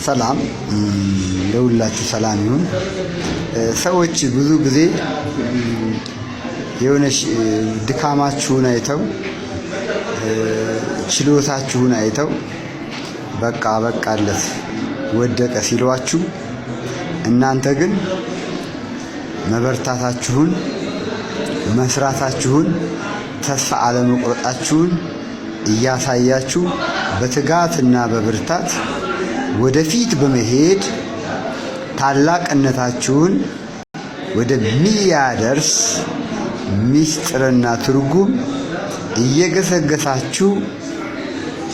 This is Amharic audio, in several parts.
ሰላም ለሁላችሁ ሰላም ይሁን። ሰዎች ብዙ ጊዜ የሆነሽ ድካማችሁን አይተው ችሎታችሁን አይተው በቃ በቃለት ወደቀ ሲሏችሁ እናንተ ግን መበርታታችሁን መስራታችሁን ተስፋ አለመቁረጣችሁን እያሳያችሁ በትጋትና በብርታት ወደፊት በመሄድ ታላቅነታችሁን ወደሚያደርስ ሚስጥርና ትርጉም እየገሰገሳችሁ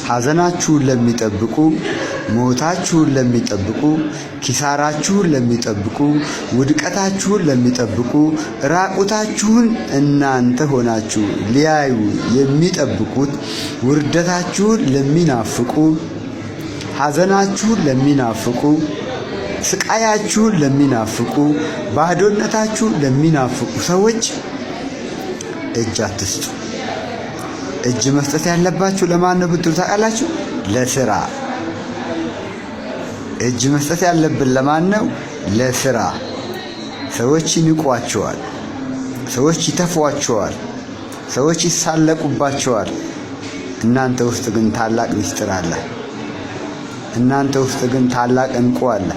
ሐዘናችሁን ለሚጠብቁ ሞታችሁን ለሚጠብቁ ኪሳራችሁን ለሚጠብቁ ውድቀታችሁን ለሚጠብቁ ራቁታችሁን እናንተ ሆናችሁ ሊያዩ የሚጠብቁት ውርደታችሁን ለሚናፍቁ ሐዘናችሁን ለሚናፍቁ ስቃያችሁን ለሚናፍቁ ባዶነታችሁን ለሚናፍቁ ሰዎች እጅ አትስጡ። እጅ መስጠት ያለባችሁ ለማን ነው ብትሉ ታውቃላችሁ? ለስራ። እጅ መስጠት ያለብን ለማን ነው? ለስራ። ሰዎች ይንቋቸዋል፣ ሰዎች ይተፏቸዋል፣ ሰዎች ይሳለቁባቸዋል። እናንተ ውስጥ ግን ታላቅ ምስጢር አለ። እናንተ ውስጥ ግን ታላቅ እንቁ አለ።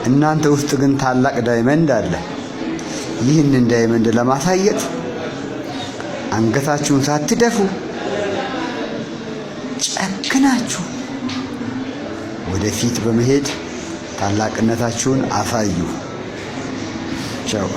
እናንተ ውስጥ ግን ታላቅ ዳይመንድ አለ። ይህንን ዳይመንድ ለማሳየት አንገታችሁን ሳትደፉ ጨክናችሁ ወደፊት በመሄድ ታላቅነታችሁን አሳዩ። ቻው።